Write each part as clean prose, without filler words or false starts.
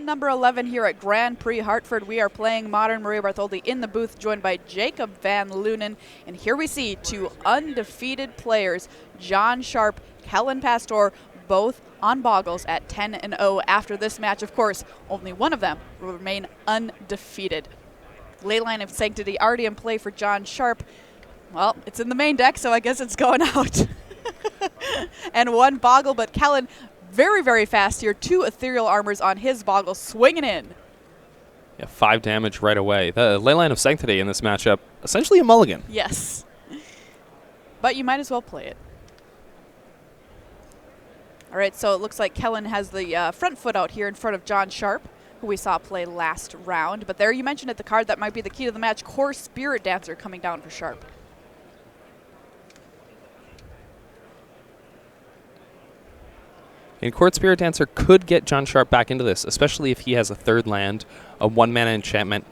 number 11 here at Grand Prix Hartford. We are playing Modern. Maria Bartholdi in the booth, joined by Jacob Van Lunen. And here we see two undefeated players, John Sharp, Kellen Pastore, both on Bogles at 10-0 after this match. Of course, only one of them will remain undefeated. Leyline of Sanctity already in play for John Sharp. Well, it's in the main deck, so I guess it's going out. And one Boggle, but Kellen very, very fast here. 2 ethereal armors on his Boggle, swinging in. Yeah, 5 damage right away. The Leyline of Sanctity in this matchup, essentially a mulligan. Yes. But you might as well play it. All right, so it looks like Kellen has the front foot out here in front of John Sharp, who we saw play last round. But there you mentioned it, the card that might be the key to the match, Core Spirit Dancer coming down for Sharp. And Court Spirit Dancer could get John Sharp back into this, especially if he has a 3rd land, a 1-mana enchantment,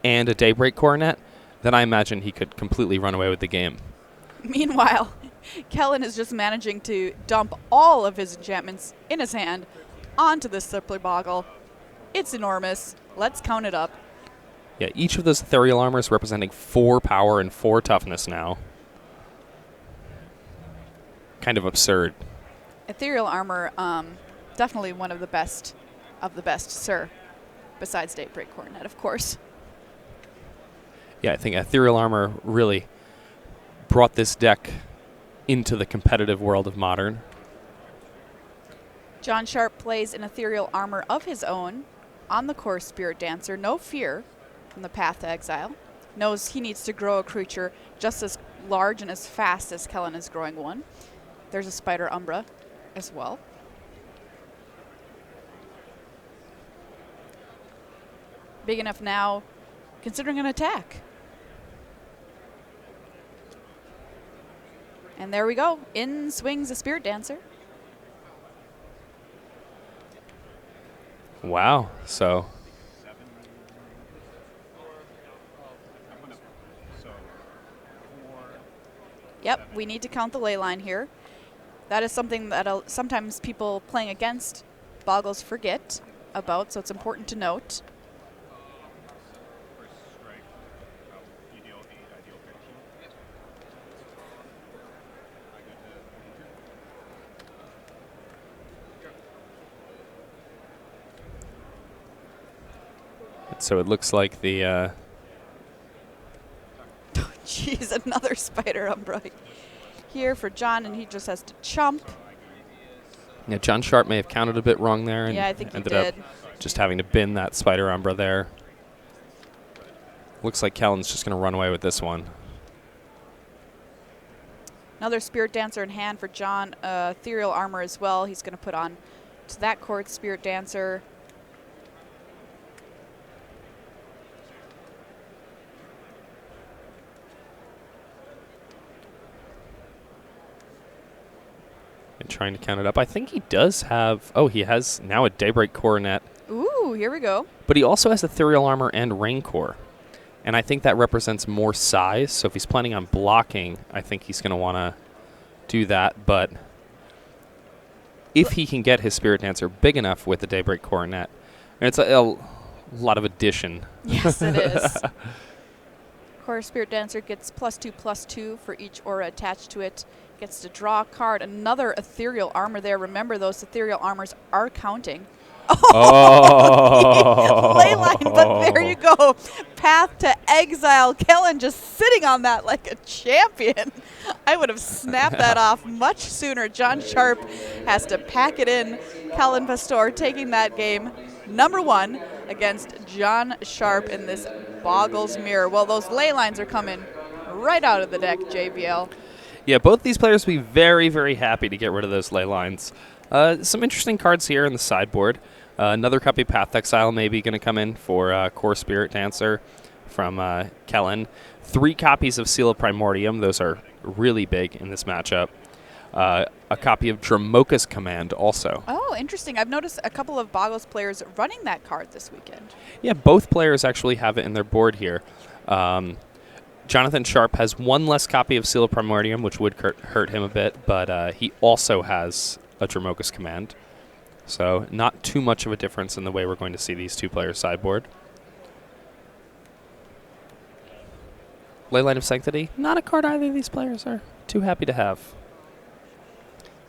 and a Daybreak Coronet. Then I imagine he could completely run away with the game. Meanwhile, Kellen is just managing to dump all of his enchantments in his hand onto the Simpler Boggle. It's enormous. Let's count it up. Yeah, each of those ethereal armors representing 4 power and 4 toughness now. Kind of absurd. Ethereal armor, definitely one of the best sir. Besides Daybreak Coronet, of course. Yeah, I think ethereal armor really brought this deck into the competitive world of Modern. John Sharp plays an ethereal armor of his own on the Core Spirit Dancer. No fear from the Path to Exile. Knows he needs to grow a creature just as large and as fast as Kellen is growing one. There's a Spider Umbra as well. Big enough now, considering an attack. And there we go. In swings the Spirit Dancer. Wow. So yep, we need to count the ley line here. That is something that sometimes people playing against Bogles forget about, so it's important to note. So it looks like the... Jeez, another Spider Umbra here for John, and he just has to chump. Yeah, John Sharp may have counted a bit wrong there. And yeah, I think he ended did. up just having to bin that Spider Umbra there. Looks like Kellen's just going to run away with this one. Another Spirit Dancer in hand for John. Ethereal armor as well. He's going to put on to that court Spirit Dancer. And trying to count it up. I think he does have... Oh, he has now a Daybreak Coronet. Ooh, here we go. But he also has Ethereal Armor and Raincore. And I think that represents more size. So if he's planning on blocking, I think he's going to want to do that. But if he can get his Spirit Dancer big enough with the Daybreak Coronet, and it's a lot of addition. Yes, it is. Core Spirit Dancer gets +2/+2 for each aura attached to it. Gets to draw a card. Another ethereal armor there. Remember, those ethereal armors are counting. Oh! Leyline, but there you go. Path to Exile. Kellen just sitting on that like a champion. I would have snapped that off much sooner. John Sharp has to pack it in. Kellen Pastore taking that game number 1 against John Sharp in this Bogles mirror. Well, those ley lines are coming right out of the deck, JBL. Yeah, both these players will be very, very happy to get rid of those ley lines. Some interesting cards here in the sideboard. Another copy of Path to Exile maybe going to come in for Core Spirit Dancer from Kellen. 3 copies of Seal of Primordium. Those are really big in this matchup. A copy of Dramoka's Command also. Oh, interesting. I've noticed a couple of Bogles players running that card this weekend. Yeah, both players actually have it in their board here. Johnathan Sharp has 1 less copy of Seal of Primordium, which would hurt him a bit, but he also has a Dramoka's Command. So not too much of a difference in the way we're going to see these two players sideboard. Leyline of Sanctity, not a card either of these players are too happy to have.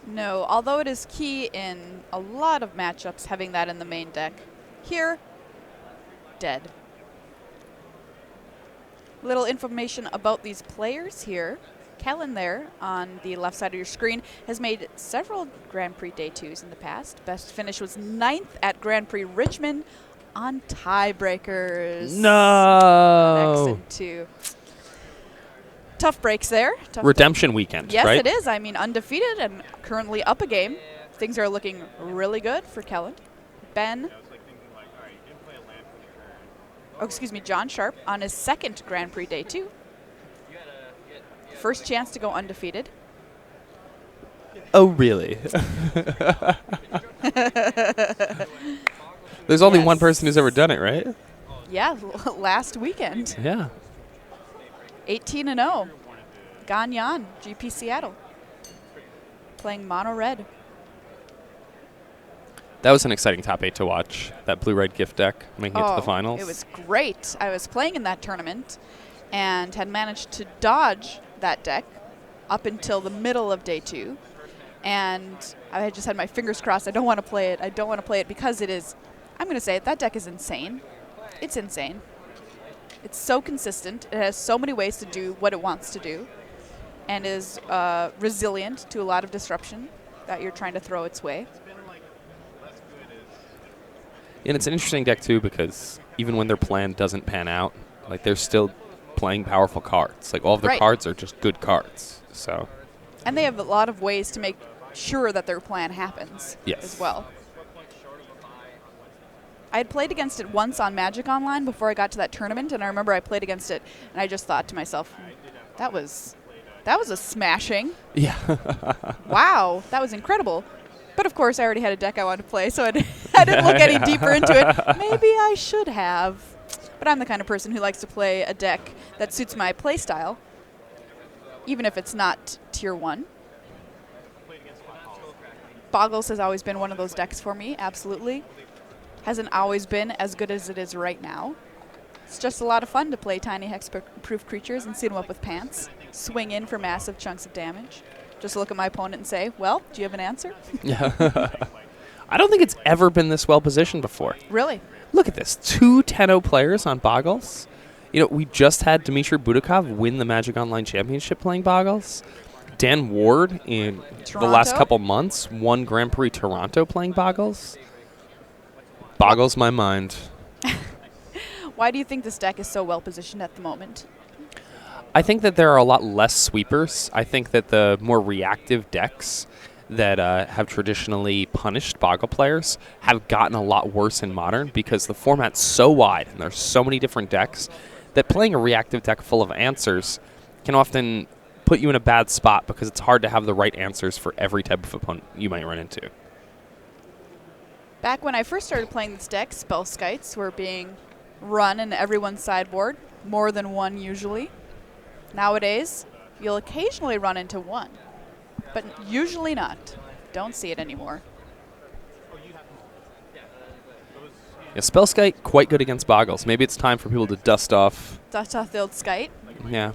No, although it is key in a lot of matchups having that in the main deck. Here, dead. Little information about these players here. Kellen there on the left side of your screen has made several Grand Prix Day 2s in the past. Best finish was 9th at Grand Prix Richmond on tiebreakers. No! X2. Tough breaks there. Tough Redemption weekend, yes, right? it is. I mean, undefeated and currently up a game. Things are looking really good for Kellen. John Sharp on his 2nd Grand Prix Day 2. First chance to go undefeated. Oh, really? There's only one person who's ever done it, right? Yeah, last weekend. Yeah. 18-0. Ganyan, GP Seattle. Playing mono red. That was an exciting top 8 to watch. That blue-red gift deck making it to the finals. It was great. I was playing in that tournament and had managed to dodge that deck up until the middle of Day 2. And I had just had my fingers crossed. I don't want to play it. I don't want to play it because it is, I'm going to say it, that deck is insane. It's insane. It's so consistent. It has so many ways to do what it wants to do and is resilient to a lot of disruption that you're trying to throw its way. And it's an interesting deck, too, because even when their plan doesn't pan out, like, they're still playing powerful cards. Like, all of their cards are just good cards. So. And they have a lot of ways to make sure that their plan happens as well. I had played against it once on Magic Online before I got to that tournament, and I remember I played against it, and I just thought to myself, that was a smashing. Yeah. Wow, that was incredible. But, of course, I already had a deck I wanted to play, so I didn't look any deeper into it. Maybe I should have. But I'm the kind of person who likes to play a deck that suits my play style, even if it's not Tier 1. Bogles has always been one of those decks for me, absolutely. Hasn't always been as good as it is right now. It's just a lot of fun to play tiny hex-proof creatures and suit them up with pants, swing in for massive chunks of damage. Just look at my opponent and say, well, do you have an answer? Yeah. I don't think it's ever been this well positioned before. Really? Look at this. 2 10-0 players on Bogles. You know, we just had Dmitry Budakov win the Magic Online Championship playing Bogles. Dan Ward in the last couple months won Grand Prix Toronto playing Bogles. Boggles my mind. Why do you think this deck is so well positioned at the moment? I think that there are a lot less sweepers. I think that the more reactive decks that have traditionally punished Boggle players have gotten a lot worse in Modern because the format's so wide and there's so many different decks that playing a reactive deck full of answers can often put you in a bad spot because it's hard to have the right answers for every type of opponent you might run into. Back when I first started playing this deck, Spell Skites were being run in everyone's sideboard, more than one usually. Nowadays, you'll occasionally run into one, but usually not. Don't see it anymore. Yeah, Spellskite, quite good against Boggles. Maybe it's time for people to dust off. Dust off the old Skite? Yeah.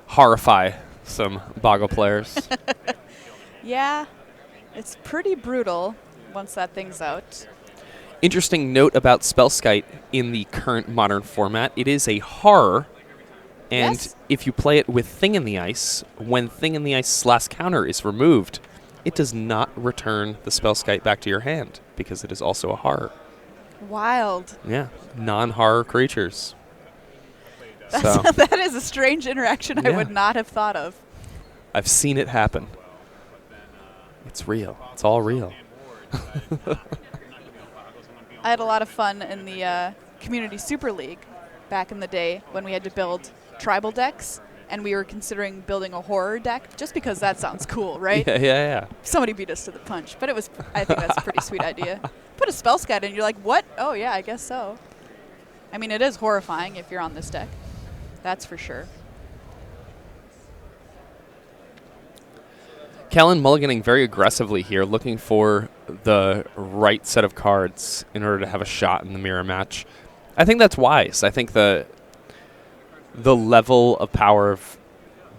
Horrify some Boggle players. Yeah, it's pretty brutal once that thing's out. Interesting note about Spellskite in the current Modern format. It is a horror. And if you play it with Thing in the Ice, when Thing in the Ice's last counter is removed, it does not return the Spellskite back to your hand because it is also a horror. Wild. Yeah, non-horror creatures. That is a strange interaction I would not have thought of. I've seen it happen. It's real. It's all real. I had a lot of fun in the Community Super League back in the day when we had to build tribal decks, and we were considering building a horror deck just because that sounds cool, right? Yeah. Somebody beat us to the punch, but I think that's a pretty sweet idea. Put a spell scat in, you're like, what? Oh yeah, I guess so. I mean, it is horrifying if you're on this deck. That's for sure. Kellen mulliganing very aggressively here, looking for the right set of cards in order to have a shot in the mirror match. I think that's wise. I think the level of power of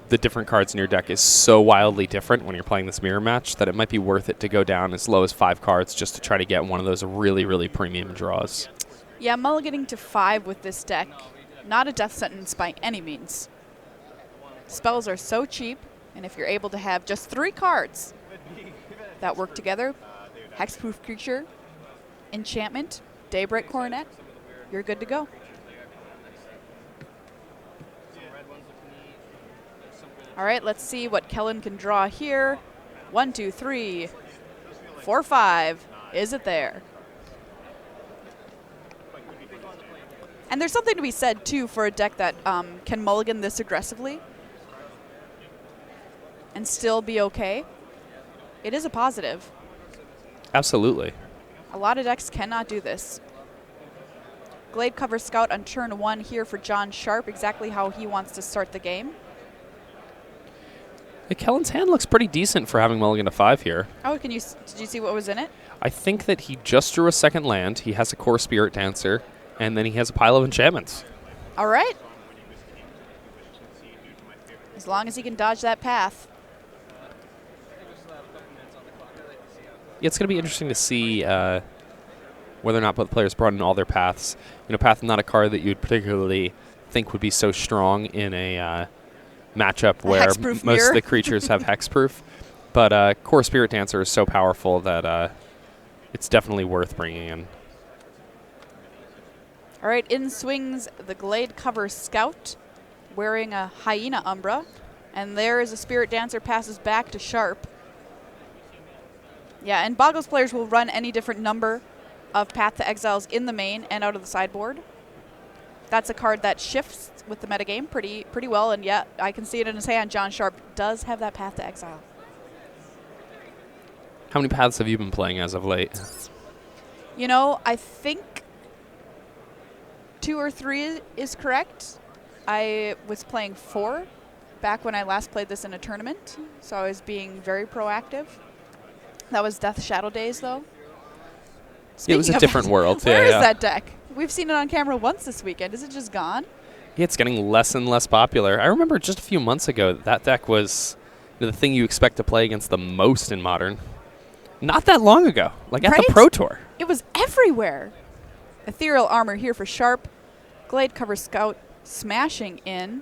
the different cards in your deck is so wildly different when you're playing this mirror match that it might be worth it to go down as low as 5 cards just to try to get one of those really, really premium draws. Yeah, mulliganing to 5 with this deck, not a death sentence by any means. Spells are so cheap, and if you're able to have just 3 cards that work together, Hexproof Creature, Enchantment, Daybreak Coronet, you're good to go. All right, let's see what Kellen can draw here. 1, 2, 3, 4, 5. Is it there? And there's something to be said, too, for a deck that can mulligan this aggressively and still be okay. It is a positive. Absolutely. A lot of decks cannot do this. Glade Cover Scout on turn 1 here for John Sharp, exactly how he wants to start the game. Kellen's hand looks pretty decent for having mulligan to 5 here. Oh, did you see what was in it? I think that he just drew a second land. He has a Core Spirit Dancer, and then he has a pile of enchantments. All right. As long as he can dodge that path. Yeah, it's going to be interesting to see whether or not both players brought in all their paths. You know, path is not a card that you'd particularly think would be so strong in a matchup where most of the creatures have hexproof. But Core Spirit Dancer is so powerful that it's definitely worth bringing in. All right, in swings the Glade Cover Scout, wearing a Hyena Umbra. And there is a Spirit Dancer, passes back to Sharp. Yeah, and Bogles players will run any different number of Path to Exiles in the main and out of the sideboard. That's a card that shifts with the metagame pretty well, and yeah, I can see it in his hand. John Sharp does have that Path to Exile. How many paths have you been playing as of late? You know, I think 2 or 3 is correct. I was playing 4 back when I last played this in a tournament, so I was being very proactive. That was Death Shadow Days, though. It was a different world. Where is that deck? We've seen it on camera once this weekend. Is it just gone? Yeah, it's getting less and less popular. I remember just a few months ago that deck was the thing you expect to play against the most in Modern. Not that long ago, like at the Pro Tour. It was everywhere. Ethereal Armor here for Sharp. Glade Cover Scout smashing in.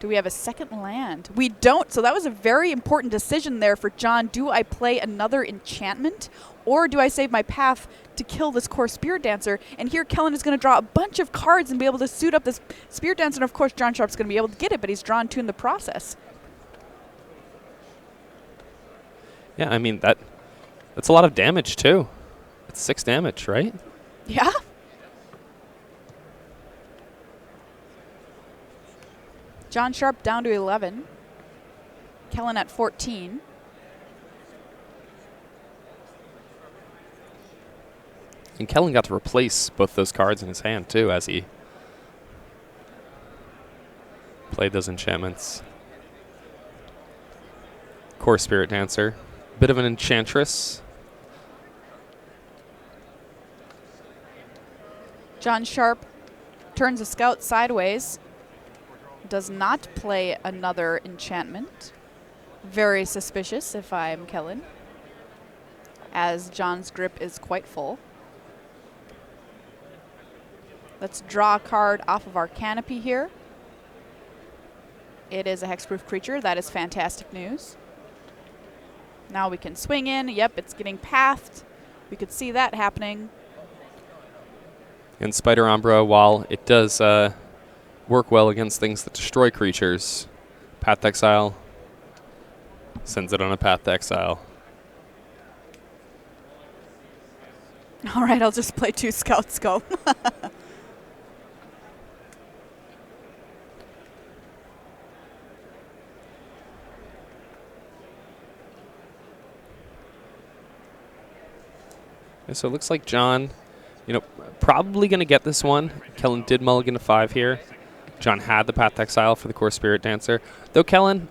Do we have a second land? We don't, so that was a very important decision there for John. Do I play another enchantment, or do I save my path to kill this Core Spirit Dancer? And here Kellen is going to draw a bunch of cards and be able to suit up this Spirit Dancer, and of course John Sharp's going to be able to get it, but he's drawn 2 in the process. Yeah, I mean, that's a lot of damage, too. It's 6 damage, right? Yeah. John Sharp down to 11. Kellen at 14. And Kellen got to replace both those cards in his hand, too, as he played those enchantments. Core Spirit Dancer. Bit of an enchantress. John Sharp turns a Scout sideways. Does not play another enchantment. Very suspicious if I'm Kellen, as John's grip is quite full. Let's draw a card off of our canopy here. It is a hexproof creature. That is fantastic news. Now we can swing in. Yep, it's getting pathed. We could see that happening. And Spider Umbra, while it does work well against things that destroy creatures, Path to Exile sends it on a Path to Exile. All right, I'll just play 2 Scouts go. So it looks like John, probably going to get this one. Kellen did mulligan to 5 here. John had the Path to Exile for the Core Spirit Dancer. Though Kellen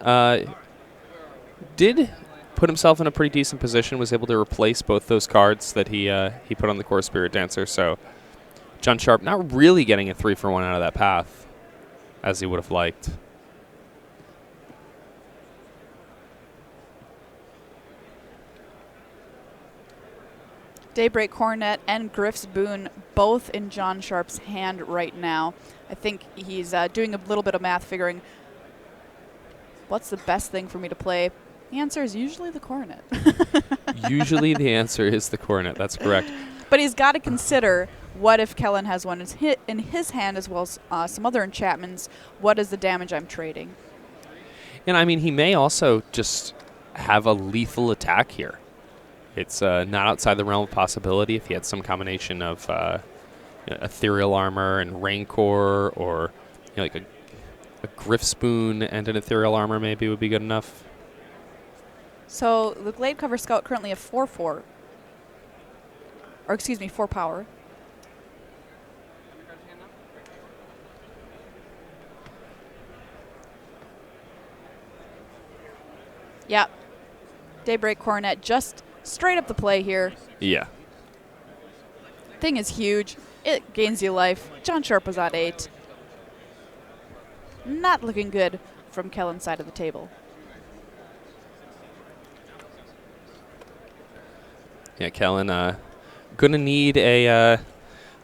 did put himself in a pretty decent position, was able to replace both those cards that he put on the Core Spirit Dancer. So John Sharp not really getting a 3-for-1 out of that path as he would have liked. Daybreak Coronet and Griff's Boon both in John Sharp's hand right now. I think he's doing a little bit of math, figuring what's the best thing for me to play. The answer is usually the Coronet. Usually the answer is the Coronet. That's correct. But he's got to consider, what if Kellen has one in his hand as well as some other enchantments? What is the damage I'm trading? And I mean, he may also just have a lethal attack here. It's not outside the realm of possibility if he had some combination of Ethereal Armor and Rancor, or like a Griff Spoon and an Ethereal Armor maybe would be good enough. So the Glade Cover Scout currently a 4/4. Or excuse me, 4 power. Yep. Daybreak Coronet just straight up the play here. Yeah. Thing is huge. It gains you life. John Sharp was at 8. Not looking good from Kellen's side of the table. Yeah, Kellen gonna need a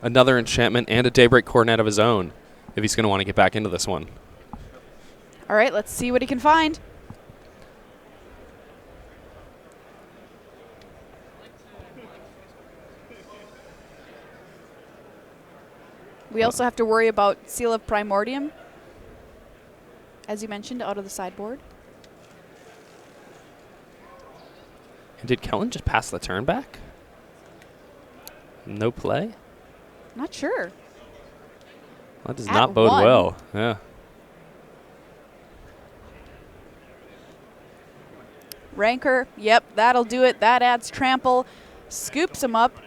another enchantment and a Daybreak Coronet of his own if he's gonna want to get back into this one. All right, let's see what he can find. We also have to worry about Seal of Primordium, as you mentioned, out of the sideboard. And did Kellen just pass the turn back? No play? Not sure. That does At not bode 1. well. Yeah. Rancor, yep, that'll do it. That adds trample. Scoops him up.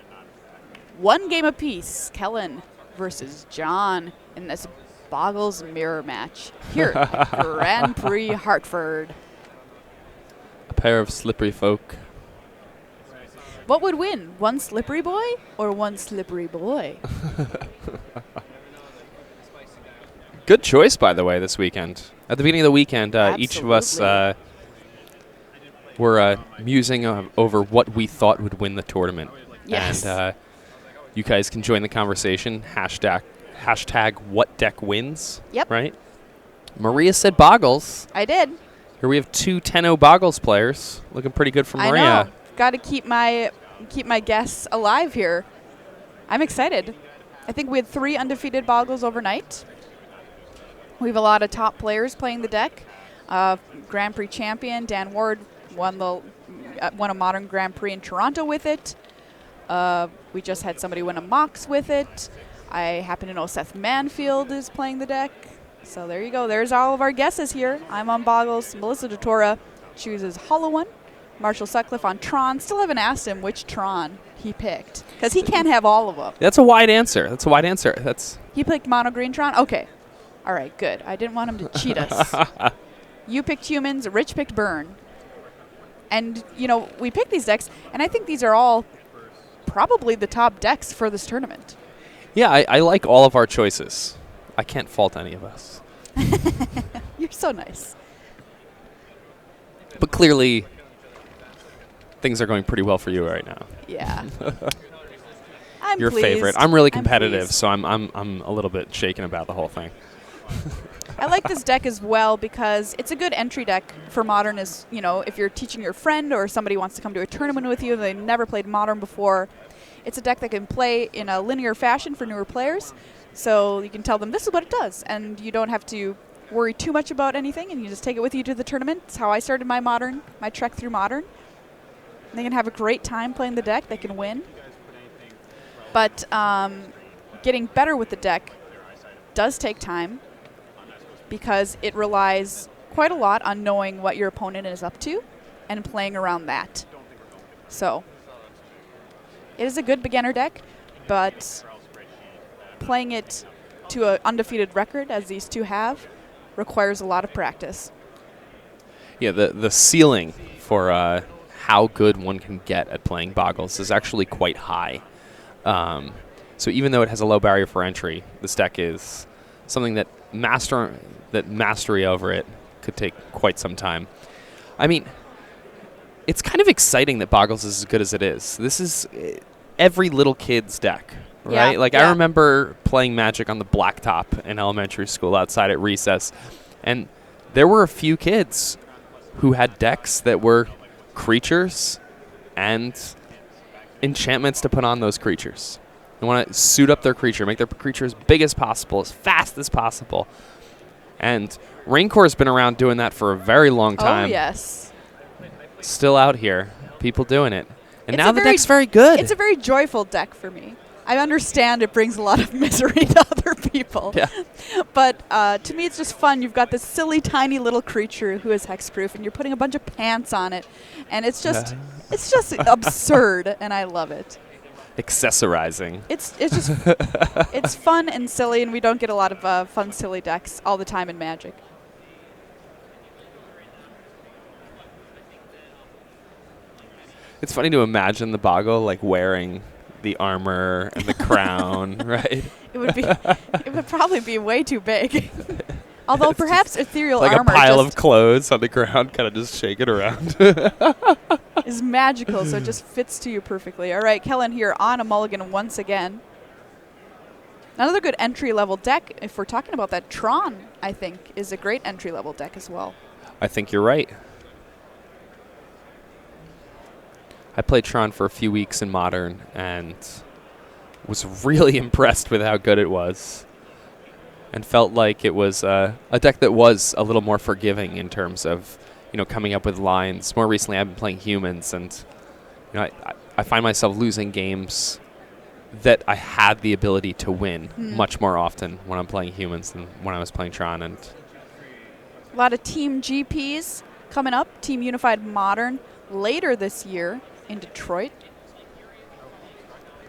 1 game apiece. Kellen versus John in this Bogles mirror match here at Grand Prix Hartford. A pair of slippery folk. What would win? 1 slippery boy or 1 slippery boy? Good choice, by the way, this weekend. At the beginning of the weekend, each of us were musing over what we thought would win the tournament. Yes. And you guys can join the conversation. Hashtag what deck wins. Yep. Right? Maria said Bogles. I did. Here we have 2 10-0 Bogles players. Looking pretty good for Maria. I know. Got to keep my guests alive here. I'm excited. I think we had 3 undefeated Bogles overnight. We have a lot of top players playing the deck. Grand Prix champion Dan Ward won a modern Grand Prix in Toronto with it. We just had somebody win a Mox with it. I happen to know Seth Manfield is playing the deck. So there you go. There's all of our guesses here. I'm on Bogles. Melissa DeTora chooses Hollow One. Marshall Sutcliffe on Tron. Still haven't asked him which Tron he picked, because he can't have all of them. That's a wide answer. He picked Mono Green Tron? Okay. All right, good. I didn't want him to cheat us. You picked Humans. Rich picked Burn. And, we picked these decks, and I think these are all probably the top decks for this tournament. Yeah, I like all of our choices. I can't fault any of us. You're so nice. But clearly, things are going pretty well for you right now. Yeah. I'm your pleased. favorite. I'm really competitive, pleased. so I'm a little bit shaken about the whole thing. I like this deck as well because it's a good entry deck for Modern. Is if you're teaching your friend or somebody wants to come to a tournament with you and they never played Modern before, it's a deck that can play in a linear fashion for newer players. So you can tell them this is what it does, and you don't have to worry too much about anything, and you just take it with you to the tournament. It's how I started my trek through Modern. And they can have a great time playing the deck. They can win. But getting better with the deck does take time because it relies quite a lot on knowing what your opponent is up to and playing around that. So it is a good beginner deck, but playing it to an undefeated record, as these two have, requires a lot of practice. Yeah, the ceiling for how good one can get at playing Bogles is actually quite high. So even though it has a low barrier for entry, this deck is something that mastery over it could take quite some time. I mean, it's kind of exciting that Bogles is as good as it is. This is every little kid's deck, right? I remember playing Magic on the blacktop in elementary school outside at recess, and there were a few kids who had decks that were creatures and enchantments to put on those creatures. They want to suit up their creature, make their creature as big as possible, as fast as possible. And Raincore's been around doing that for a very long time. Oh, yes. Still out here, people doing it. And now the deck's very good. It's a very joyful deck for me. I understand it brings a lot of misery to other people. Yeah. But to me, it's just fun. You've got this silly, tiny little creature who is hexproof, and you're putting a bunch of pants on it. And it's just absurd, and I love it. Accessorizing. It's just it's fun and silly, and we don't get a lot of fun, silly decks all the time in Magic. It's funny to imagine the Boggle wearing the armor and the crown, right? It would probably be way too big. Although it's perhaps ethereal like armor a pile of clothes on the ground, kind of just shaking around. is magical, so it just fits to you perfectly. All right, Kellen here on a mulligan once again. Another good entry-level deck, if we're talking about that, Tron, I think, is a great entry-level deck as well. I think you're right. I played Tron for a few weeks in Modern and was really impressed with how good it was, and felt like it was a deck that was a little more forgiving in terms of coming up with lines. More recently, I've been playing Humans, and I find myself losing games that I had the ability to win much more often when I'm playing Humans than when I was playing Tron. And a lot of Team GPs coming up. Team Unified Modern later this year in Detroit.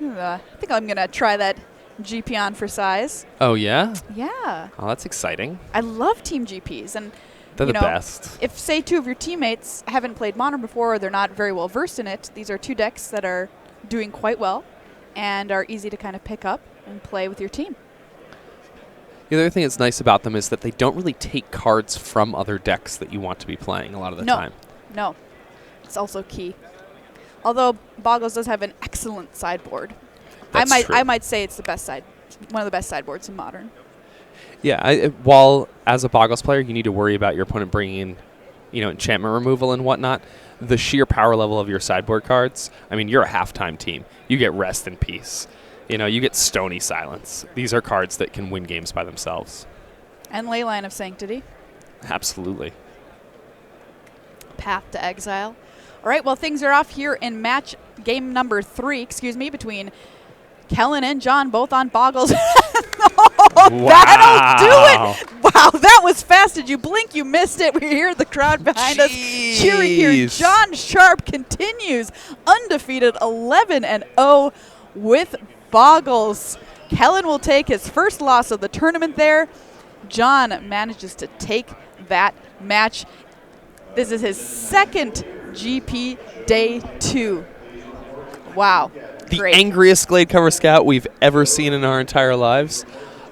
I think I'm going to try that GP on for size. Oh, yeah? Yeah. Oh, that's exciting. I love Team GPs. And they're the best. If, say, two of your teammates haven't played Modern before or they're not very well versed in it, these are two decks that are doing quite well and are easy to kind of pick up and play with your team. The other thing that's nice about them is that they don't really take cards from other decks that you want to be playing a lot of the time. No. It's also key. Although Bogles does have an excellent sideboard. I might say it's the best one of the best sideboards in Modern. Yeah, while as a Bogles player, you need to worry about your opponent bringing in, enchantment removal and whatnot. The sheer power level of your sideboard cards, I mean, you're a halftime team. You get Rest in Peace. You get Stony Silence. These are cards that can win games by themselves. And Leyline of Sanctity. Absolutely. Path to Exile. All right, well, things are off here in game number 3, between Kellen and John, both on Bogles. Wow. That'll do it. Wow, that was fast. Did you blink? You missed it. We hear the crowd behind us cheering here. John Sharp continues undefeated 11-0 with Bogles. Kellen will take his first loss of the tournament there. John manages to take that match. This is his second GP Day 2. Wow. The Great. Angriest Glade Cover Scout we've ever seen in our entire lives.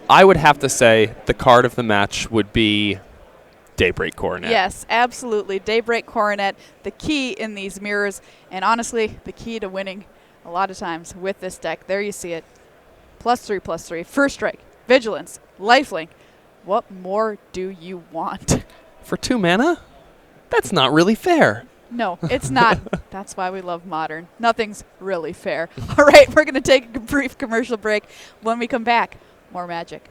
I would have to say the card of the match would be Daybreak Coronet. Yes, absolutely. Daybreak Coronet, the key in these mirrors, and honestly, the key to winning a lot of times with this deck. There you see it. +3/+3, First Strike, Vigilance, Lifelink. What more do you want? For 2 mana? That's not really fair. No, it's not. That's why we love Modern. Nothing's really fair. All right, we're going to take a brief commercial break. When we come back, more Magic.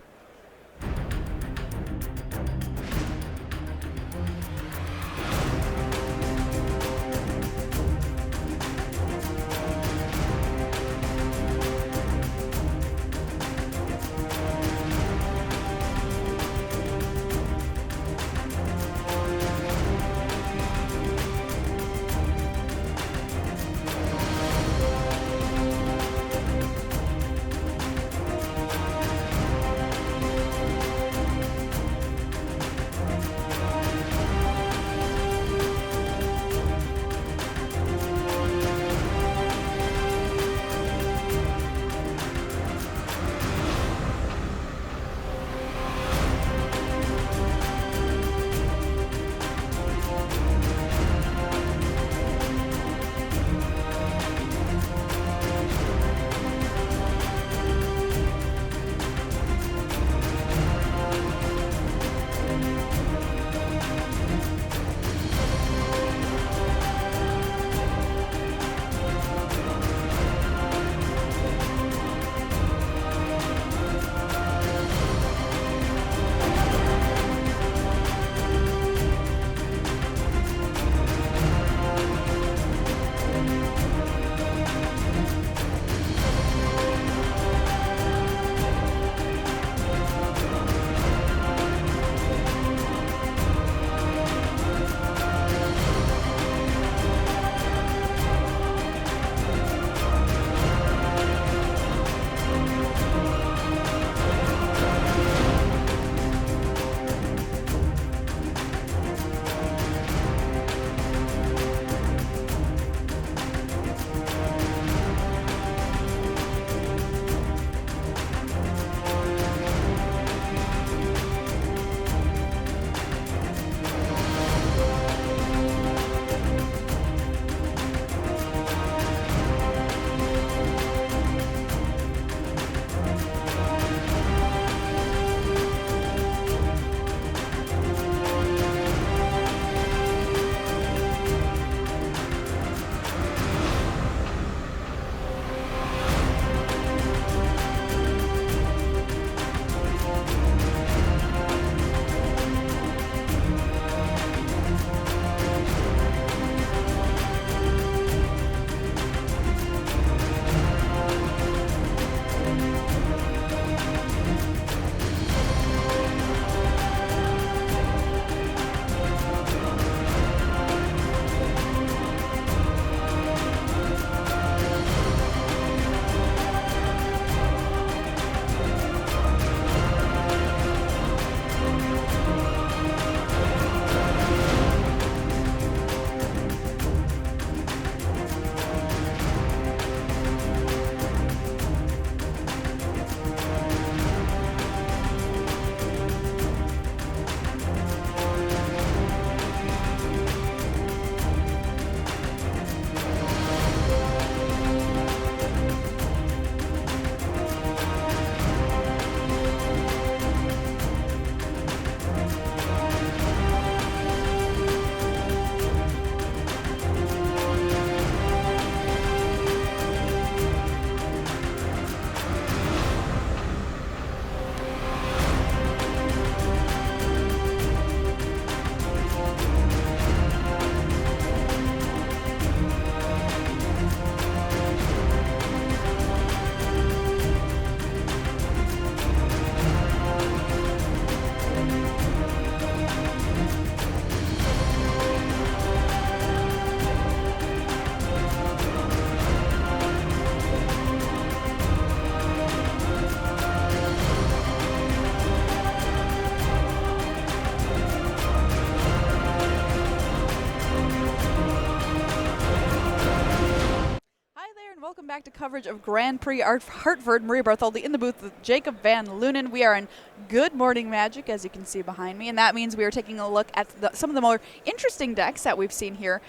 back to coverage of Grand Prix Hartford. Maria Bartholdi in the booth with Jacob Van Lunen. We are in Good Morning Magic, as you can see behind me, and that means we are taking a look at some of the more interesting decks that we've seen here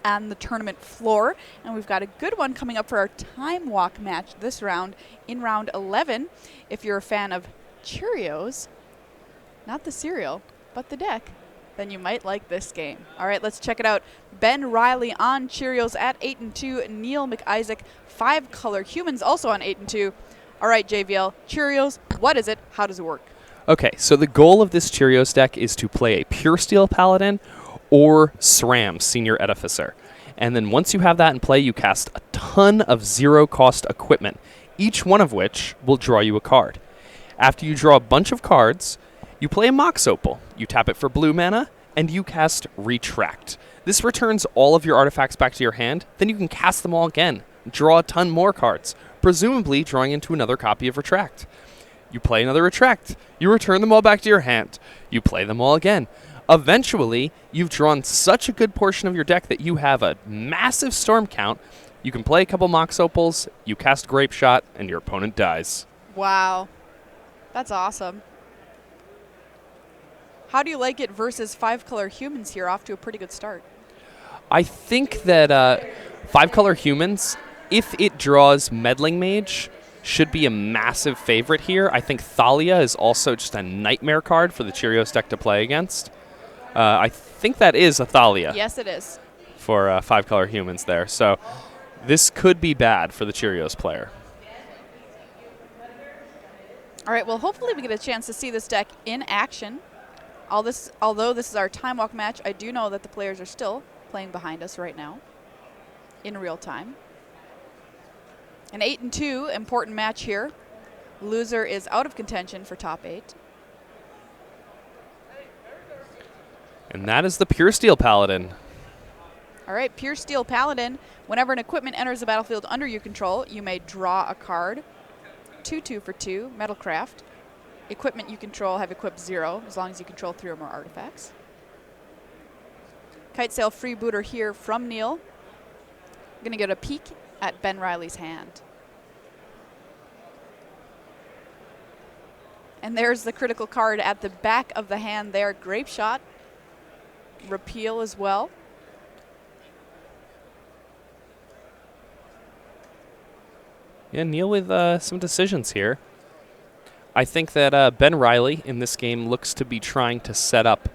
on the tournament floor. And we've got a good one coming up for our time walk match this round in round 11. If you're a fan of Cheerios, not the cereal, but the deck, then you might like this game. All right, let's check it out. Ben Reilly on Cheerios at 8-2. Neil Mcisaac, 5-color humans, also on 8-2. All right, JVL, Cheerios, what is it? How does it work? Okay, so the goal of this Cheerios deck is to play a Pure Steel Paladin or SRAM, Senior Edificer. And then once you have that in play, you cast a ton of 0-cost equipment, each one of which will draw you a card. After you draw a bunch of cards, you play a Mox Opal. You tap it for blue mana, and you cast Retract. This returns all of your artifacts back to your hand. Then you can cast them all again, draw a ton more cards, presumably drawing into another copy of Retract. You play another Retract. You return them all back to your hand. You play them all again. Eventually, you've drawn such a good portion of your deck that you have a massive storm count. You can play a couple Mox Opals, you cast Grape Shot, and your opponent dies. Wow. That's awesome. How do you like it versus 5-color humans here, off to a pretty good start? I think that 5-color humans, if it draws Meddling Mage, should be a massive favorite here. I think Thalia is also just a nightmare card for the Cheerios deck to play against. I think that is a Thalia. Yes, it is. For 5-color humans there. So this could be bad for the Cheerios player. All right, well, hopefully we get a chance to see this deck in action. Although this is our time walk match, I do know that the players are still playing behind us right now in real time. An 8-2, important match here. Loser is out of contention for top 8. And that is the Pure Steel Paladin. All right, Pure Steel Paladin. Whenever an equipment enters the battlefield under your control, you may draw a card. 2/2 for 2, Metalcraft. Equipment you control have equipped 0, as long as you control 3 or more artifacts. Kitesail Freebooter here from Neil. I'm going to get a peek at Ben Reilly's hand. And there's the critical card at the back of the hand there, Grape Shot. Repeal as well. Yeah, Neil with some decisions here. I think that Ben Reilly in this game looks to be trying to set up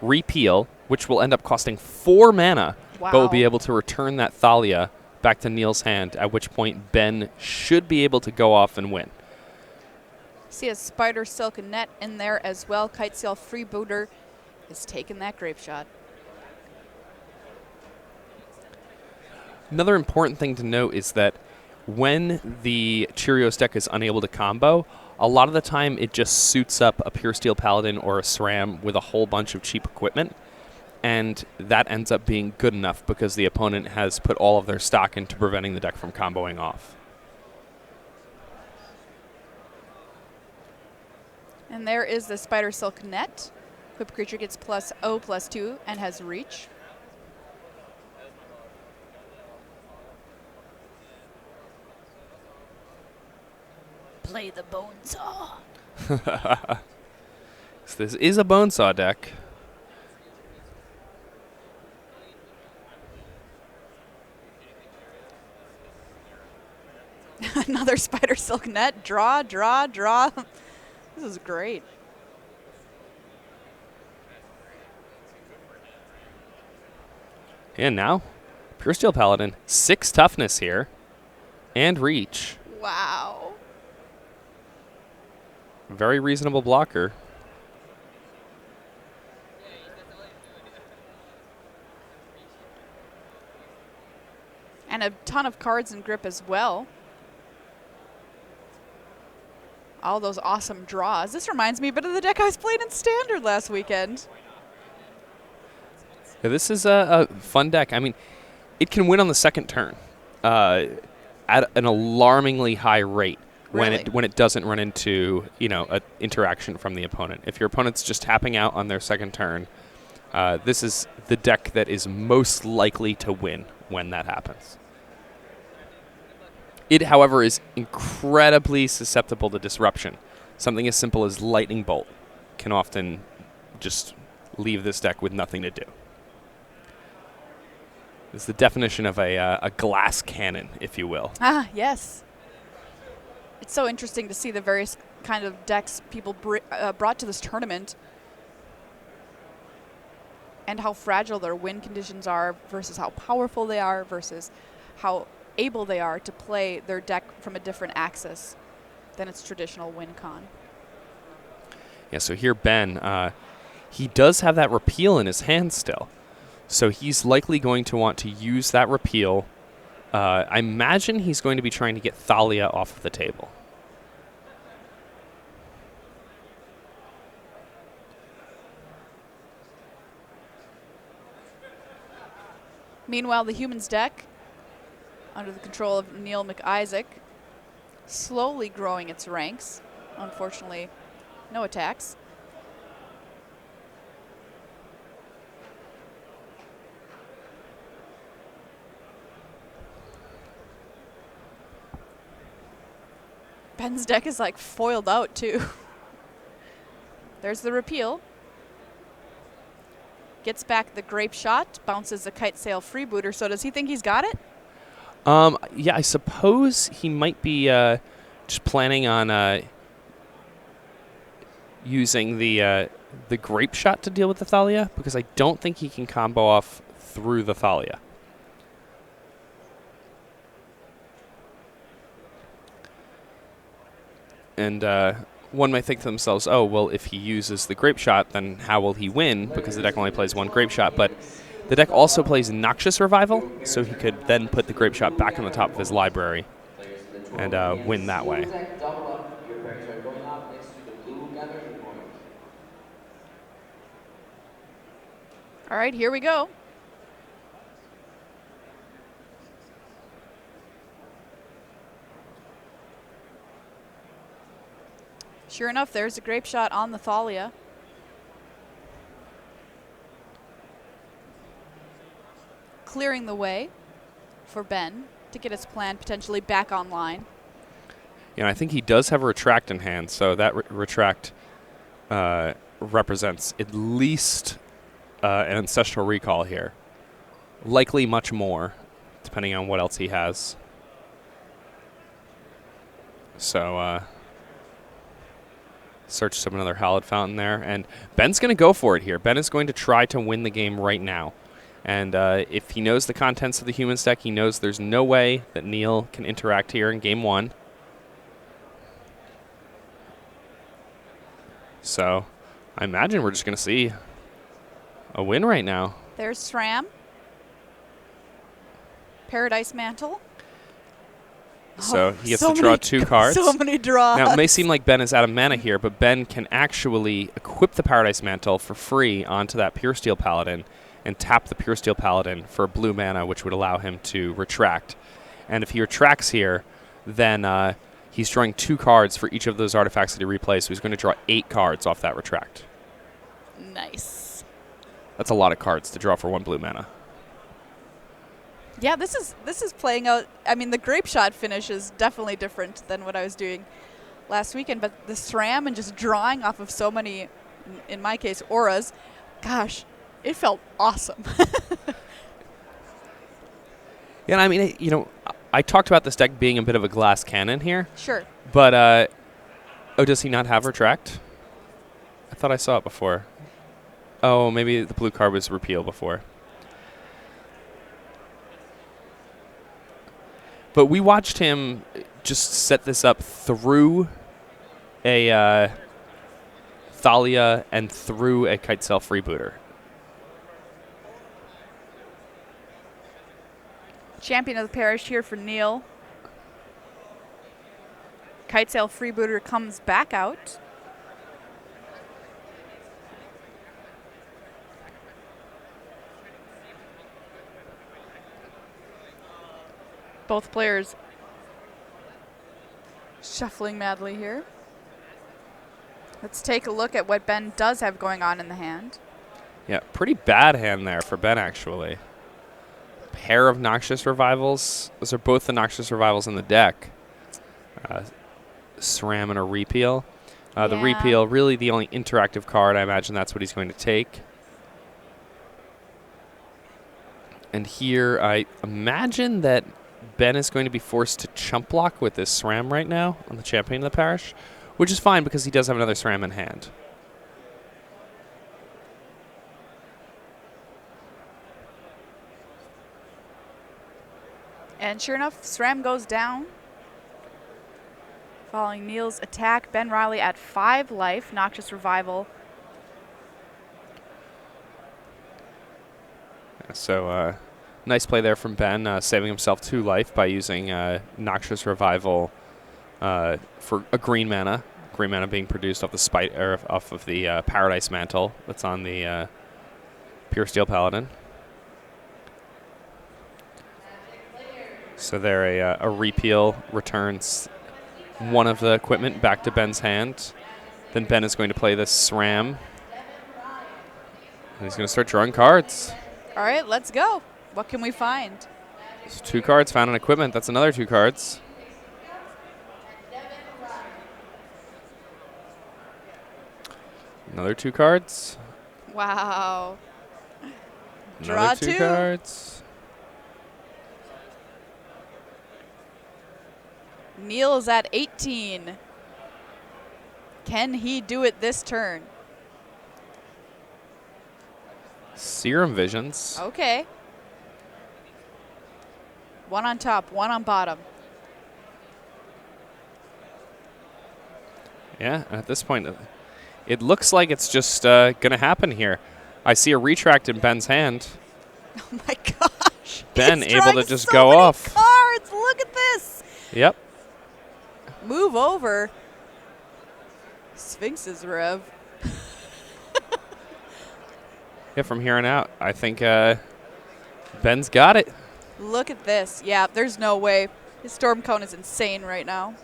Repeal, which will end up costing 4 mana, wow, but will be able to return that Thalia back to Neil's hand, at which point Ben should be able to go off and win. See a Spider Silk Net in there as well. Kitesail Freebooter is taking that Grape Shot. Another important thing to note is that when the Cheerios deck is unable to combo, a lot of the time it just suits up a Pure Steel Paladin or a SRAM with a whole bunch of cheap equipment, and that ends up being good enough because the opponent has put all of their stock into preventing the deck from comboing off. And there is the Spider Silk Net. Equipped creature gets +0/+2 and has reach. Play the Bonesaw. So this is a Bonesaw deck. Another Spider Silk Net. Draw, draw, draw. This is great. And now, Pure Steel Paladin, 6 toughness here, and reach. Wow. Very reasonable blocker. And a ton of cards in grip as well. All those awesome draws. This reminds me a bit of the deck I was playing in Standard last weekend. Yeah, this is a fun deck. I mean, it can win on the second turn at an alarmingly high rate. Really? When it doesn't run into, you know, an interaction from the opponent. If your opponent's just tapping out on their second turn, this is the deck that is most likely to win when that happens. It, however, is incredibly susceptible to disruption. Something as simple as lightning bolt can often just leave this deck with nothing to do. It's the definition of a glass cannon, if you will. Ah, yes. It's so interesting to see the various kind of decks people brought to this tournament and how fragile their win conditions are versus how powerful they are versus how able they are to play their deck from a different axis than its traditional win con. Yeah, so here Ben, he does have that repeal in his hand still. So he's likely going to want to use that repeal. I imagine he's going to be trying to get Thalia off of the table. Meanwhile, the humans deck, under the control of Neil Mcisaac, slowly growing its ranks. Unfortunately, no attacks. Ben's deck is like foiled out too. There's the repeal. Gets back the grape shot, bounces a kite sail freebooter. So does he think he's got it? Yeah, I suppose he might be just planning on using the grape shot to deal with the Thalia, because I don't think he can combo off through the Thalia. And one might think to themselves, oh, well, if he uses the grape shot, then how will he win? Because the deck only plays one grape shot. But the deck also plays Noxious Revival, so he could then put the grape shot back on the top of his library and win that way. All right, here we go. Sure enough, there's a grape shot on the Thalia. Clearing the way for Ben to get his plan potentially back online. Yeah, I think he does have a retract in hand, so that retract represents at least an Ancestral Recall here. Likely much more, depending on what else he has. So, search some another Hallowed Fountain there, and Ben's going to go for it here. Ben is going to try to win the game right now. And if he knows the contents of the humans deck, he knows there's no way that Neil can interact here in game one. So I imagine we're just going to see a win right now. There's SRAM. Paradise Mantle. So he gets to draw 2 cards. So many draws. Now, it may seem like Ben is out of mana here, but Ben can actually equip the Paradise Mantle for free onto that Pure Steel Paladin and tap the Pure Steel Paladin for blue mana, which would allow him to retract. And if he retracts here, then he's drawing 2 cards for each of those artifacts that he replays, so he's going to draw 8 cards off that retract. Nice. That's a lot of cards to draw for 1 blue mana. Yeah, this is playing out. I mean, the grape shot finish is definitely different than what I was doing last weekend, but the SRAM and just drawing off of so many, in my case, auras, gosh, it felt awesome. Yeah, and I mean, you know, I talked about this deck being a bit of a glass cannon here. Sure. But, oh, does he not have retract? I thought I saw it before. Oh, maybe the blue card was repeal before. But we watched him just set this up through a Thalia and through a Kite Sail Freebooter. Champion of the Parish here for Neil. Kite Sail Freebooter comes back out. Both players shuffling madly here. Let's take a look at what Ben does have going on in the hand. Yeah, pretty bad hand there for Ben, actually. pair of Noxious Revivals. Those are both the Noxious Revivals in the deck. SRAM and a Repeal. The Repeal, really the only interactive card. I imagine that's what he's going to take. And here, I imagine that Ben is going to be forced to chump block with this SRAM right now on the Champion of the Parish, which is fine because he does have another SRAM in hand. And sure enough, SRAM goes down. Following Neil's attack, Ben Reilly at 5 life, Noxious Revival. So nice play there from Ben, saving himself 2 life by using Noxious Revival for a green mana. Green mana being produced off the off of the Paradise Mantle that's on the Pure Steel Paladin. So there, a Repeal returns one of the equipment back to Ben's hand. Then Ben is going to play this SRAM. And he's going to start drawing cards. All right, let's go. What can we find? There's 2 cards found in equipment. That's another 2 cards. Another 2 cards. Wow. Another Draw 2 2 cards. Neil is at 18. Can he do it this turn? Serum Visions. Okay. 1 on top, 1 on bottom. Yeah, and at this point, it looks like it's just going to happen here. I see a retract in Ben's hand. Oh my gosh. Ben He's able to drawing just so go many off. Cards. Look at this. Yep. Move over. Sphinx's Rev. Yeah, from here on out, I think Ben's got it. Look at this. Yeah, there's no way. His Storm Cone is insane right now.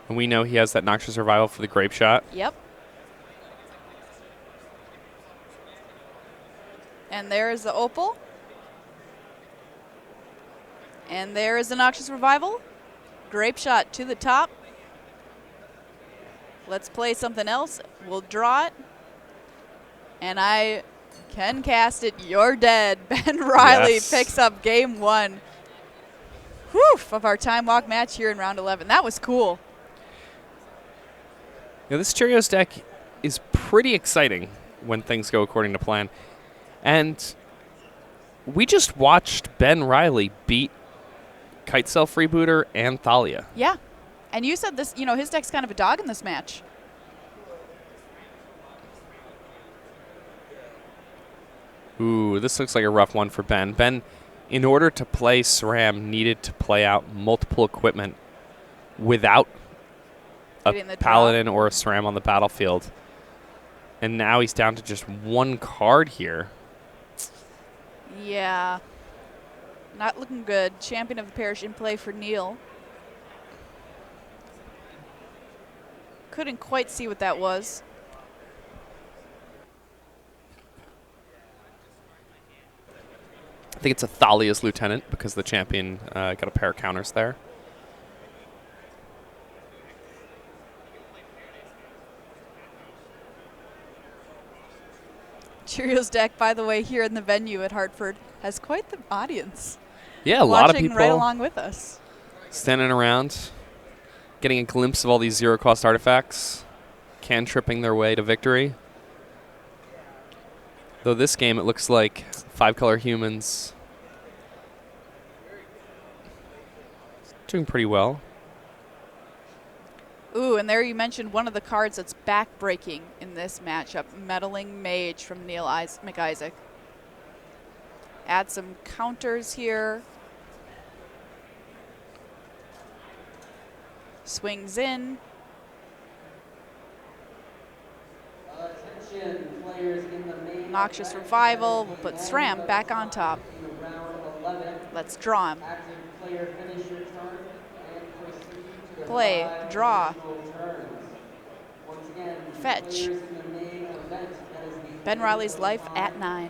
And we know he has that Noxious Revival for the Grape Shot. Yep. And there is the Opal. And there is the Noxious Revival. Grape Shot to the top. Let's play something else. We'll draw it. And I can cast it. You're dead. Ben Reilly picks up game 1 of our Time Walk match here in round 11. That was cool. Yeah, this Cheerios deck is pretty exciting when things go according to plan. And we just watched Ben Reilly beat Kitecell Freebooter and Thalia. Yeah. And you said this, his deck's kind of a dog in this match. Ooh, this looks like a rough one for Ben. Ben, in order to play SRAM, needed to play out multiple equipment without a Paladin or a SRAM on the battlefield. And now he's down to just 1 card here. Yeah. Not looking good. Champion of the Parish in play for Neil. Couldn't quite see what that was. I think it's a Thalia's Lieutenant because the champion got a pair of counters there. Cheerios deck, by the way, here in the venue at Hartford has quite the audience. Yeah, a lot of people right along with us. Standing around, getting a glimpse of all these 0-cost artifacts, cantripping their way to victory. Though this game, it looks like 5-color humans doing pretty well. Ooh, and there you mentioned one of the cards that's back-breaking in this matchup, Meddling Mage from Neil Mcisaac. Add some counters here. Swings in. Noxious Revival. We'll put SRAM back on top. Let's draw him. Play, draw, fetch. Ben Reilly's life at 9.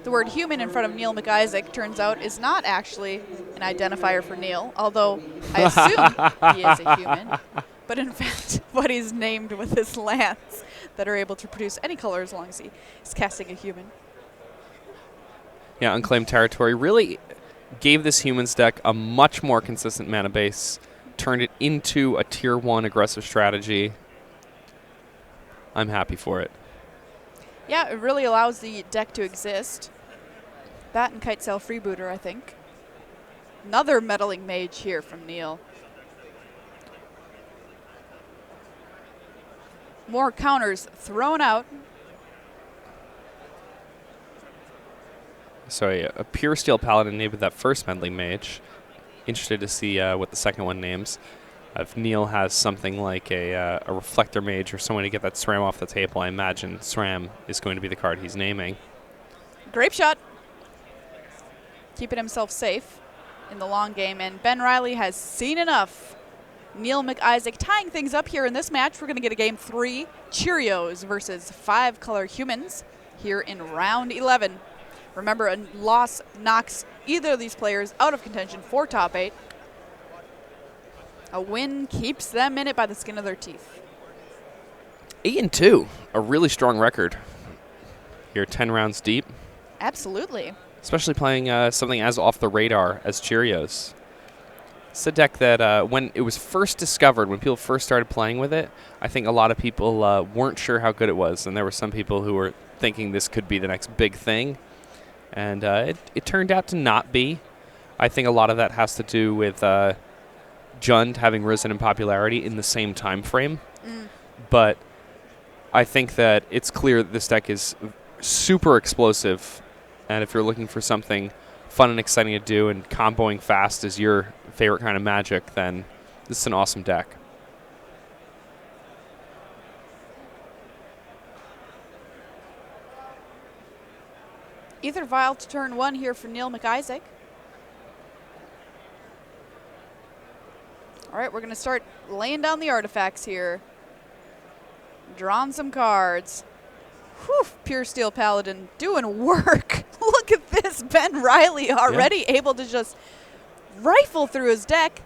The word human in front of Neil Mcisaac turns out is not actually an identifier for Neil, although I assume he is a human. But in fact, what he's named with his lands that are able to produce any color as long as he is casting a human. Yeah, Unclaimed Territory really gave this humans deck a much more consistent mana base, turned it into a tier 1 aggressive strategy. I'm happy for it. Yeah, it really allows the deck to exist. That and Kite Sail Freebooter, I think. Another meddling mage here from Neil. More counters thrown out. So a Pure Steel Paladin named with that first meddling mage. Interested to see what the second one names. If Neil has something like a Reflector Mage or someone to get that SRAM off the table, I imagine SRAM is going to be the card he's naming. Grape Shot. Keeping himself safe in the long game, and Ben Reilly has seen enough. Neil Mcisaac tying things up here in this match. We're going to get a game 3, Cheerios versus 5-color humans here in round 11. Remember, a loss knocks either of these players out of contention for top 8. A win keeps them in it by the skin of their teeth. 8-2, a really strong record. You're 10 rounds deep. Absolutely. Especially playing something as off the radar as Cheerios. It's a deck that when it was first discovered, when people first started playing with it, I think a lot of people weren't sure how good it was. And there were some people who were thinking this could be the next big thing. And it turned out to not be. I think a lot of that has to do with Jund having risen in popularity in the same time frame. But I think that it's clear that this deck is super explosive. And if you're looking for something fun and exciting to do and comboing fast is your favorite kind of Magic, then this is an awesome deck. Ether Vial to turn 1 here for Neil Mcisaac. All right, we're going to start laying down the artifacts here. Drawn some cards. Whew, Pure Steel Paladin doing work. Look at this. Ben Reilly already able to just rifle through his deck.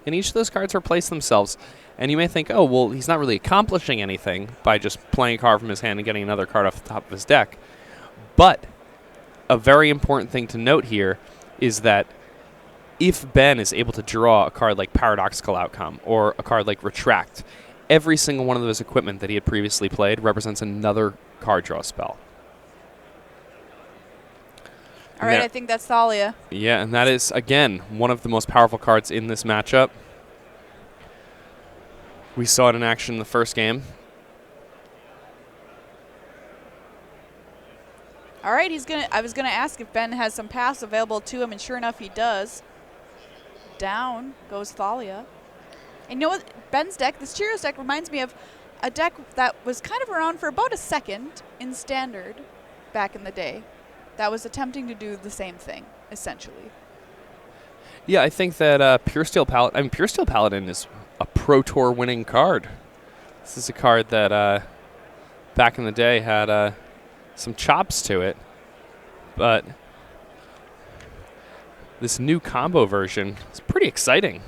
And each of those cards replace themselves. And you may think, oh, well, he's not really accomplishing anything by just playing a card from his hand and getting another card off the top of his deck. But a very important thing to note here is that if Ben is able to draw a card like Paradoxical Outcome or a card like Retract, every single one of those equipment that he had previously played represents another card draw spell. All right, I think that's Thalia. Yeah, and that is, again, one of the most powerful cards in this matchup. We saw it in action in the first game. All right, I was gonna ask if Ben has some paths available to him, and sure enough, he does. Down goes Thalia. And you know what? Ben's deck, this Cheerios deck, reminds me of a deck that was kind of around for about a second in Standard back in the day that was attempting to do the same thing, essentially. Yeah, I think that Pure Steel Paladin is a Pro Tour winning card. This is a card that back in the day had some chops to it, but this new combo version is pretty exciting.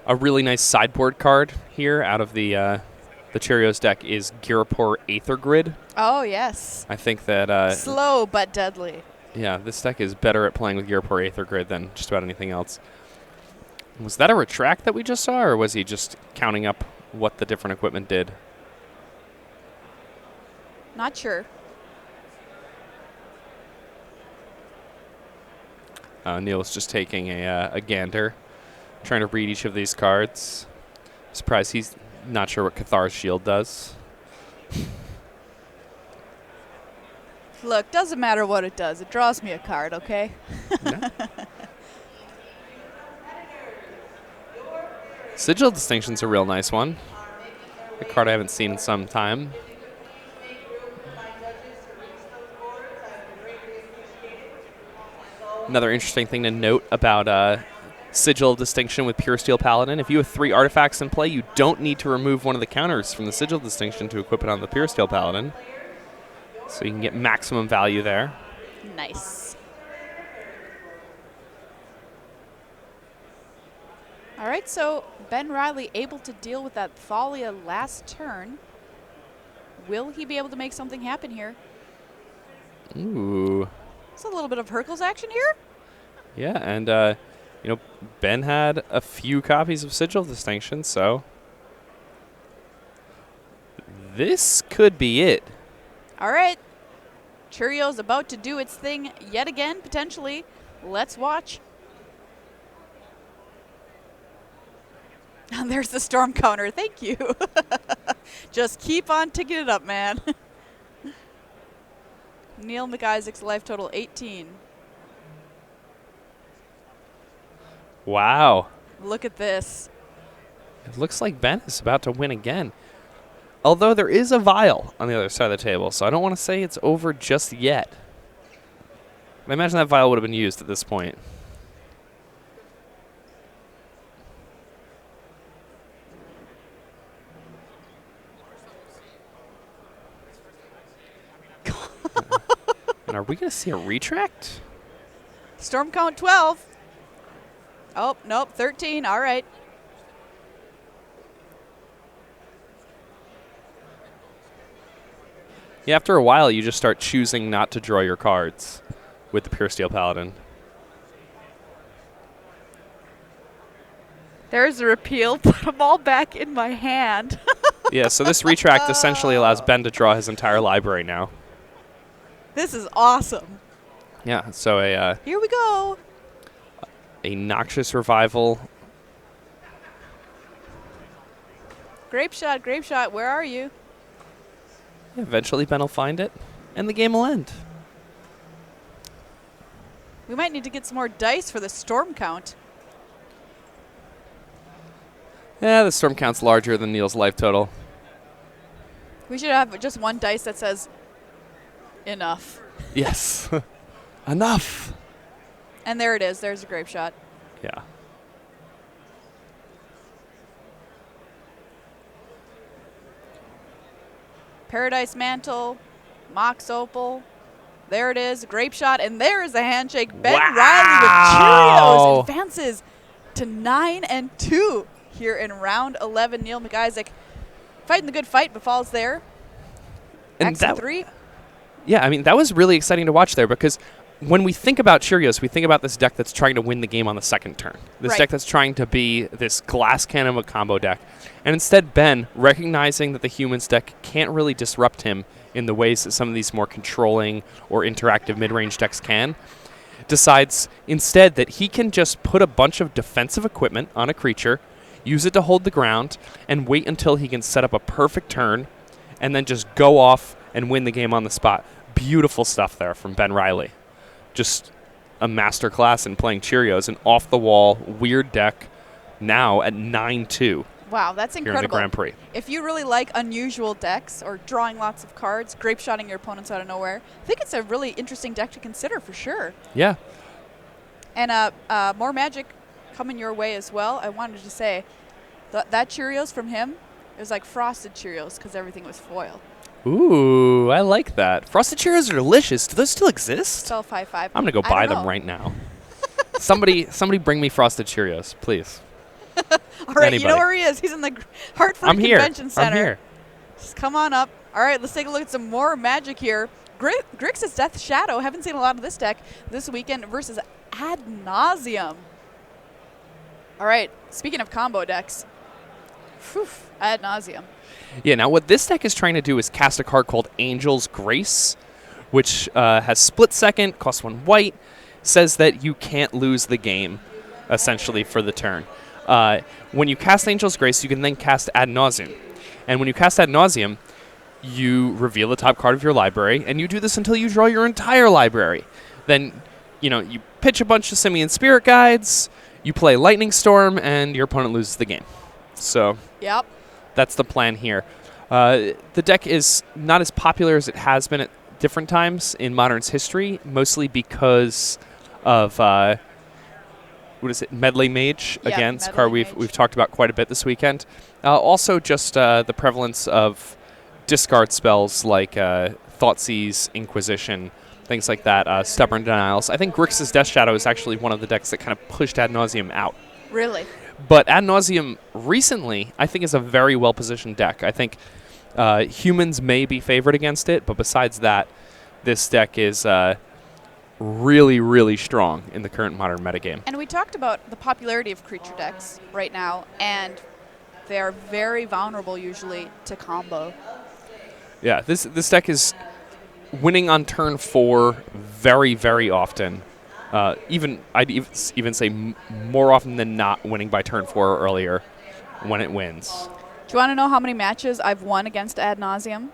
A really nice sideboard card here out of the Cheerios deck is Girapur Aether Grid. Oh, yes. I think that... slow but deadly. Yeah, this deck is better at playing with Girapur Aether Grid than just about anything else. Was that a Retract that we just saw, or was he just counting up what the different equipment did? Not sure. Neil's just taking a gander, trying to read each of these cards. Surprised he's not sure what Cathar's Shield does. Look, doesn't matter what it does. It draws me a card, okay? Yeah. Sigil Distinction's a real nice one. A card I haven't seen in some time. Another interesting thing to note about Sigil of Distinction with Pure Steel Paladin. If you have 3 artifacts in play, you don't need to remove one of the counters from the Sigil of Distinction to equip it on the Pure Steel Paladin. So you can get maximum value there. Nice. All right, so Ben Reilly able to deal with that Thalia last turn. Will he be able to make something happen here? Ooh. It's a little bit of Hercules action here. Yeah, and Ben had a few copies of Sigil of Distinction, so this could be it. All right. Cheerios about to do its thing yet again, potentially. Let's watch. There's the storm counter. Thank you. Just keep on ticking it up, man. Neil McIsaac's life total 18. Wow. Look at this. It looks like Ben is about to win again. Although there is a vial on the other side of the table, so I don't want to say it's over just yet. I imagine that vial would have been used at this point. And are we going to see a retract? Storm count 12. Oh, nope, 13. All right. Yeah, after a while, you just start choosing not to draw your cards with the Pure Steel Paladin. There's a repeal. Put them all back in my hand. Yeah, so this retract essentially allows Ben to draw his entire library now. This is awesome. Yeah, so Here we go. a Noxious Revival. Grape shot, where are you? Eventually, Ben will find it, and the game will end. We might need to get some more dice for the storm count. Yeah, the storm count's larger than Neil's life total. We should have just one dice that says enough. Yes. Enough. And there it is. There's a grape shot. Yeah. Paradise Mantle, Mox Opal. There it is, grape shot, and there is a handshake. Ben Reilly with Cheerios advances to 9-2 here in round 11. Neil McIsaac fighting the good fight, but falls there. And X 3. Yeah, I mean, that was really exciting to watch there because when we think about Cheerios, we think about this deck that's trying to win the game on the second turn. This deck that's trying to be this glass cannon of a combo deck. And instead, Ben, recognizing that the humans deck can't really disrupt him in the ways that some of these more controlling or interactive mid-range decks can, decides instead that he can just put a bunch of defensive equipment on a creature, use it to hold the ground, and wait until he can set up a perfect turn, and then just go off and win the game on the spot. Beautiful stuff there from Ben Reilly. Just a masterclass in playing Cheerios, an off-the-wall, weird deck now at 9-2. Wow, that's incredible. Here in the Grand Prix. If you really like unusual decks or drawing lots of cards, grape-shotting your opponents out of nowhere, I think it's a really interesting deck to consider for sure. Yeah. And more Magic coming your way as well. I wanted to say that Cheerios from him, it was like frosted Cheerios because everything was foil. Ooh, I like that. Frosted Cheerios are delicious. Do those still exist? Sell 5.5. I'm going to go buy them right now. Somebody bring me Frosted Cheerios, please. All right, Anybody. You know where he is. He's in the Hartford Convention Center. I'm here. Just come on up. All right, let's take a look at some more Magic here. Grixis Death Shadow. Haven't seen a lot of this deck this weekend versus Ad Nauseam. All right, speaking of combo decks, Ad Nauseam. Yeah, now what this deck is trying to do is cast a card called Angel's Grace, which has split second, costs 1 white, says that you can't lose the game, essentially, for the turn. When you cast Angel's Grace, you can then cast Ad Nauseam. And when you cast Ad Nauseam, you reveal the top card of your library, and you do this until you draw your entire library. Then, you pitch a bunch of Simian Spirit Guides, you play Lightning Storm, and your opponent loses the game. So Yep. That's the plan here. The deck is not as popular as it has been at different times in Modern's history, mostly because of what is it, Medley Mage Yeah, again. It's a Medley card Mage. we've talked about quite a bit this weekend. Also, just the prevalence of discard spells like Thoughtseize, Inquisition, things like that, Stubborn Denials. I think Grixis Death Shadow is actually one of the decks that kind of pushed Ad Nauseam out. Really? But Ad Nauseam recently, I think, is a very well-positioned deck. I think humans may be favored against it, but besides that, this deck is really, really strong in the current Modern metagame. And we talked about the popularity of creature decks right now, and they are very vulnerable usually to combo. Yeah, this deck is winning on turn 4 very, very often. I'd even say more often than not winning by turn 4 or earlier when it wins. Do you want to know how many matches I've won against Ad Nauseam?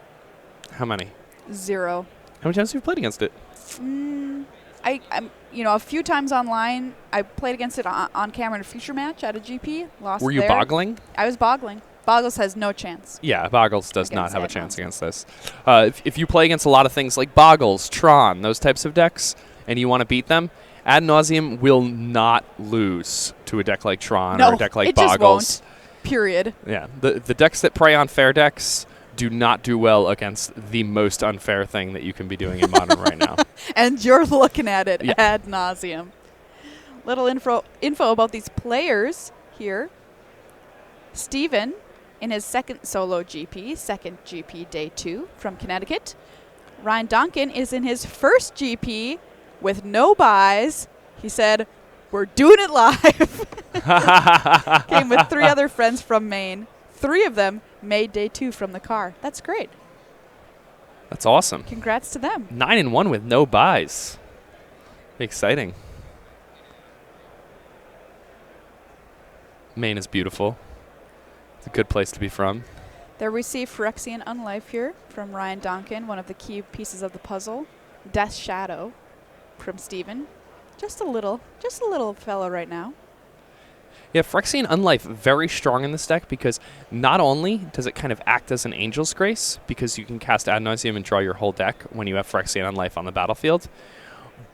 How many? 0. How many times have you played against it? I'm a few times online. I played against it on camera in a feature match at a GP. Lost. Were you there. boggling? I was boggling. Bogles has no chance. Yeah, Bogles does not Against have a Ad chance Nauseam. against this. If you play against a lot of things like Bogles, Tron, those types of decks, and you want to beat them, Ad Nauseam will not lose to a deck like Tron or a deck like it just Bogles. won't. Period. Yeah, the decks that prey on fair decks do not do well against the most unfair thing that you can be doing in Modern right now. And you're looking at it Yeah. Ad Nauseam. Little info about these players here. Steven in his second solo GP, second GP day 2 from Connecticut. Ryan Donkin is in his first GP with no buys. He said, "We're doing it live." Came with 3 other friends from Maine. 3 of them made day 2 from the car. That's great. That's awesome. Congrats to them. 9-1 with no buys. Exciting. Maine is beautiful. It's a good place to be from. There we see Phyrexian Unlife here from Ryan Donkin, one of the key pieces of the puzzle. Death Shadow from Steven. Just a little fellow right now. Yeah, Phyrexian Unlife, very strong in this deck because not only does it kind of act as an Angel's Grace, because you can cast Ad Nauseam and draw your whole deck when you have Phyrexian Unlife on the battlefield,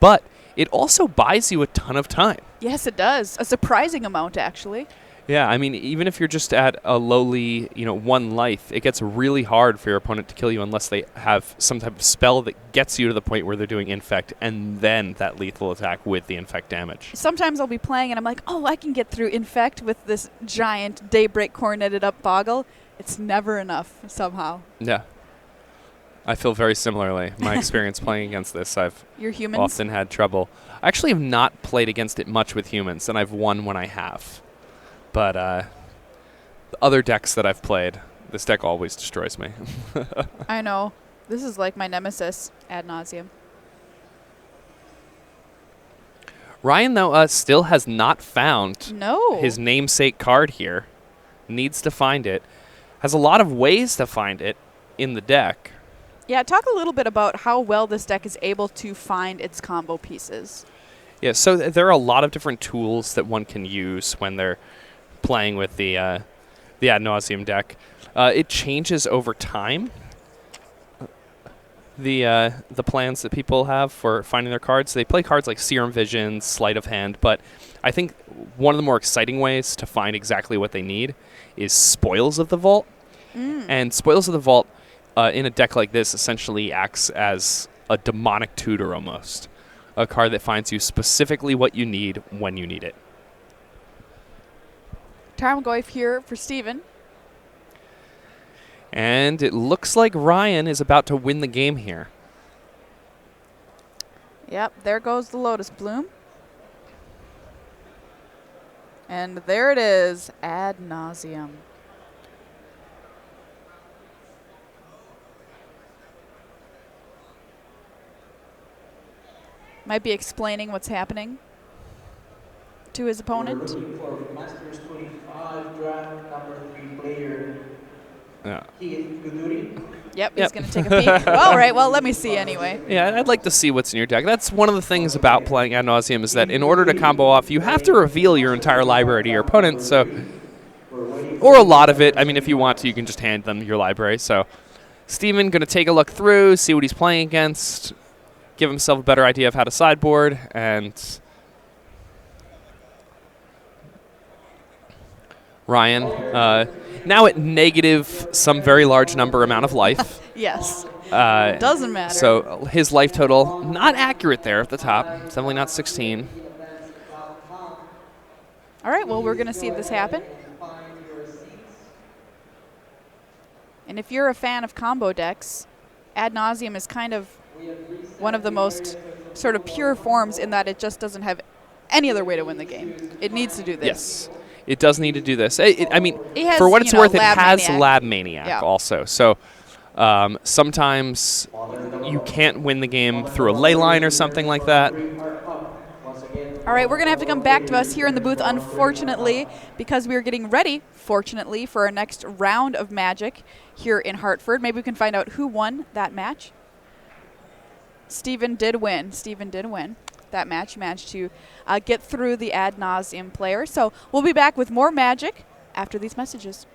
but it also buys you a ton of time. Yes, it does. A surprising amount, actually. Yeah, I mean, even if you're just at a lowly, 1 life, it gets really hard for your opponent to kill you unless they have some type of spell that gets you to the point where they're doing Infect and then that lethal attack with the Infect damage. Sometimes I'll be playing and I'm like, oh, I can get through Infect with this giant Daybreak corneted up Boggle. It's never enough somehow. Yeah. I feel very similarly. My experience playing against this, I've You're humans? often had trouble. I actually have not played against it much with humans, and I've won when I have. But the other decks that I've played, this deck always destroys me. I know. This is like my nemesis, Ad Nauseam. Ryan, though, still has not found No. his namesake card here. Needs to find it. Has a lot of ways to find it in the deck. Yeah, talk a little bit about how well this deck is able to find its combo pieces. Yeah, so there are a lot of different tools that one can use when they're playing with the Ad Nauseam deck. It changes over time. The plans that people have for finding their cards. They play cards like Serum Vision, Sleight of Hand, but I think one of the more exciting ways to find exactly what they need is Spoils of the Vault. And Spoils of the Vault in a deck like this essentially acts as a demonic tutor almost. A card that finds you specifically what you need when you need it. Tarmogoyf here for Steven. And it looks like Ryan is about to win the game here. Yep, there goes the Lotus Bloom. And there it is, Ad Nauseam. Might be explaining what's happening to his opponent. We're looking for Masters 25 draft number 3 player. Yeah. Keith Guduri. Yep, he's Yep. going to take a peek. All right, well, let me see anyway. Yeah, I'd like to see what's in your deck. That's one of the things about playing Ad Nauseam is that in order to combo off, you have to reveal your entire library to your opponent. So, or a lot of it. I mean, if you want to, you can just hand them your library. So, Steven going to take a look through, see what he's playing against, give himself a better idea of how to sideboard, and Ryan, now at negative some very large number amount of life. Yes. Doesn't matter. So his life total, not accurate there at the top. It's definitely not 16. All right, well, we're going to see this happen. And if you're a fan of combo decks, Ad Nauseam is kind of one of the most sort of pure forms in that it just doesn't have any other way to win the game. It needs to do this. Yes, it does need to do this. I mean, It has, for what it's worth, it Lab has Maniac. Lab Maniac Yeah. also. So sometimes you can't win the game through a ley line or something like that. All right, we're going to have to come back to us here in the booth, unfortunately, because we are getting ready, fortunately, for our next round of Magic here in Hartford. Maybe we can find out who won that match. Steven did win. Steven did win that match. He managed to get through the Ad Nauseam player. So we'll be back with more Magic after these messages.